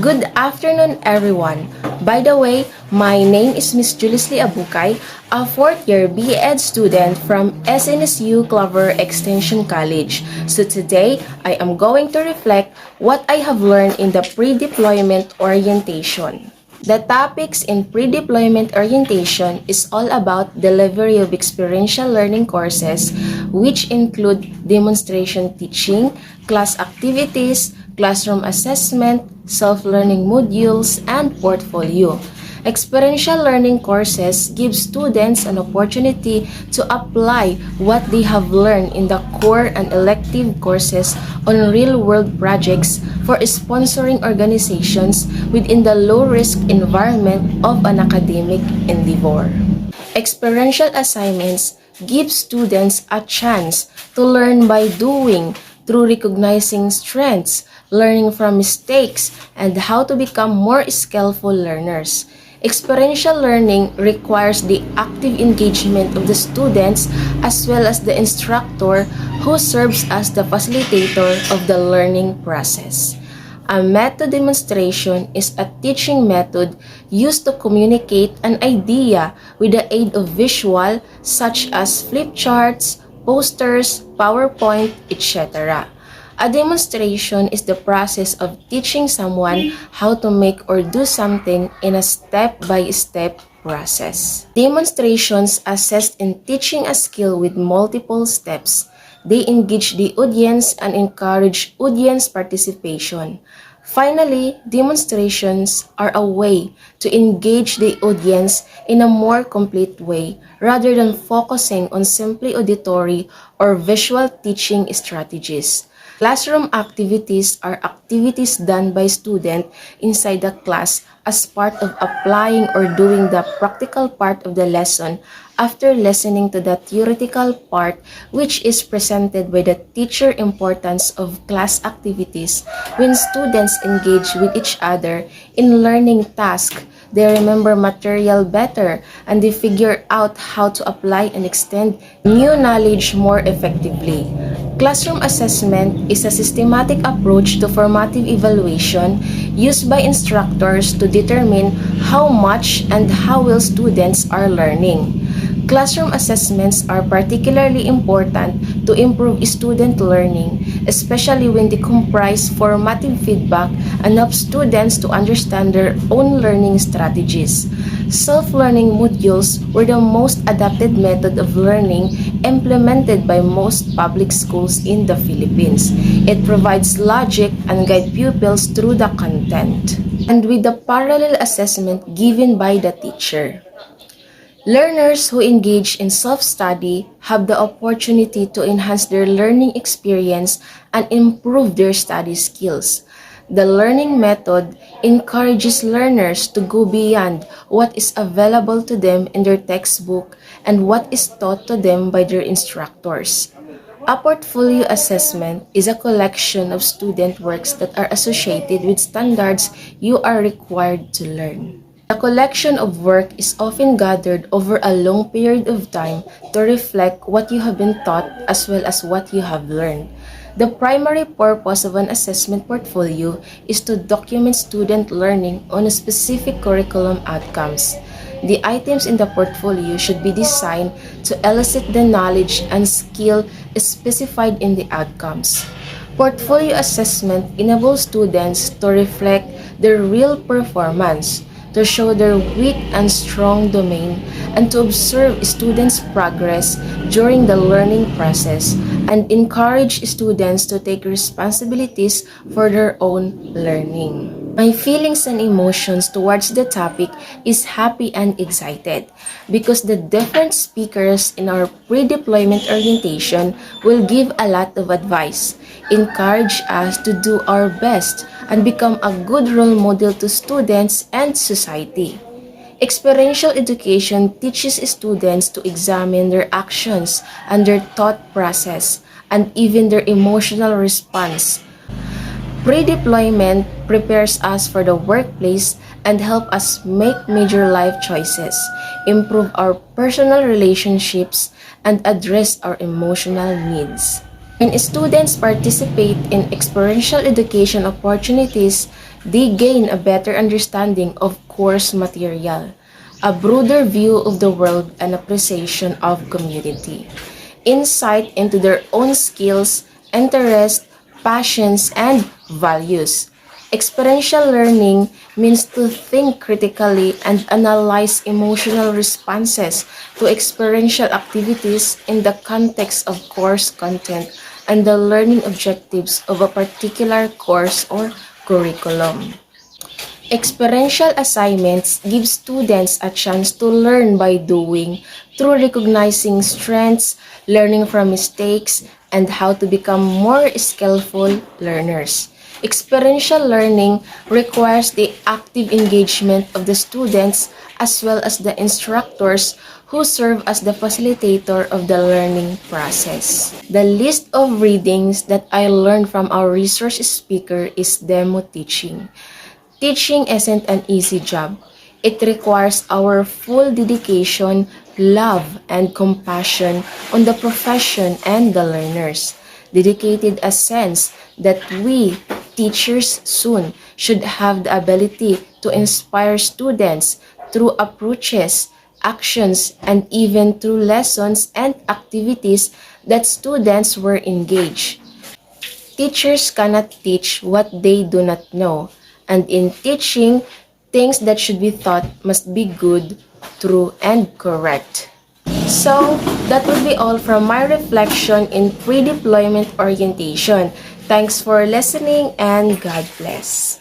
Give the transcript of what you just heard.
Good afternoon, everyone. By the way, my name is Miss Juliusly Abucay, a fourth-year BEd student from SNSU Clover Extension College. So today, I am going to reflect what I have learned in the pre-deployment orientation. The topics in pre-deployment orientation is all about delivery of experiential learning courses, which include demonstration teaching, class activities, classroom assessment, self-learning modules, and portfolio. Experiential learning courses give students an opportunity to apply what they have learned in the core and elective courses on real-world projects for sponsoring organizations within the low-risk environment of an academic endeavor. Experiential assignments give students a chance to learn by doing through recognizing strengths, learning from mistakes, and how to become more skillful learners. Experiential learning requires the active engagement of the students as well as the instructor who serves as the facilitator of the learning process. A method demonstration is a teaching method used to communicate an idea with the aid of visual such as flip charts, posters, PowerPoint, etc. A demonstration is the process of teaching someone how to make or do something in a step-by-step process. Demonstrations assist in teaching a skill with multiple steps. They engage the audience and encourage audience participation. Finally, demonstrations are a way to engage the audience in a more complete way rather than focusing on simply auditory or visual teaching strategies. Classroom activities are activities done by students inside the class as part of applying or doing the practical part of the lesson after listening to the theoretical part, which is presented by the teacher. Importance of class activities: when students engage with each other in learning tasks, they remember material better and they figure out how to apply and extend new knowledge more effectively. Classroom assessment is a systematic approach to formative evaluation used by instructors to determine how much and how well students are learning. Classroom assessments are particularly important to improve student learning, especially when they comprise formative feedback and help students to understand their own learning strategies. Self-learning modules were the most adapted method of learning implemented by most public schools in the Philippines. It provides logic and guide pupils through the content, and with the parallel assessment given by the teacher. Learners who engage in self-study have the opportunity to enhance their learning experience and improve their study skills. The learning method encourages learners to go beyond what is available to them in their textbook and what is taught to them by their instructors. A portfolio assessment is a collection of student works that are associated with standards you are required to learn. The collection of work is often gathered over a long period of time to reflect what you have been taught as well as what you have learned. The primary purpose of an assessment portfolio is to document student learning on a specific curriculum outcomes. The items in the portfolio should be designed to elicit the knowledge and skill specified in the outcomes. Portfolio assessment enables students to reflect their real performance, to show their weak and strong domain, and to observe students' progress during the learning process and encourage students to take responsibilities for their own learning. My feelings and emotions towards the topic is happy and excited because the different speakers in our pre-deployment orientation will give a lot of advice, encourage us to do our best, and become a good role model to students and society. Experiential education teaches students to examine their actions and their thought process and even their emotional response. Pre-deployment prepares us for the workplace and help us make major life choices, improve our personal relationships, and address our emotional needs. When students participate in experiential education opportunities, They gain a better understanding of course material, a broader view of the world, and appreciation of community, insight into their own skills, interests, passions, and values. Experiential learning means to think critically and analyze emotional responses to experiential activities in the context of course content and the learning objectives of a particular course or curriculum. Experiential assignments give students a chance to learn by doing through recognizing strengths, learning from mistakes, and how to become more skillful learners. Experiential learning requires the active engagement of the students as well as the instructors who serve as the facilitator of the learning process. The list of readings that I learned from our resource speaker is demo teaching. Teaching isn't an easy job. It requires our full dedication, love, and compassion on the profession and the learners. Dedicated a sense that we, teachers soon, should have the ability to inspire students through approaches, actions, and even through lessons and activities that students were engaged. Teachers cannot teach what they do not know, and in teaching, things that should be taught must be good, true, and correct. So, that would be all from my reflection in pre-deployment orientation. Thanks for listening and God bless.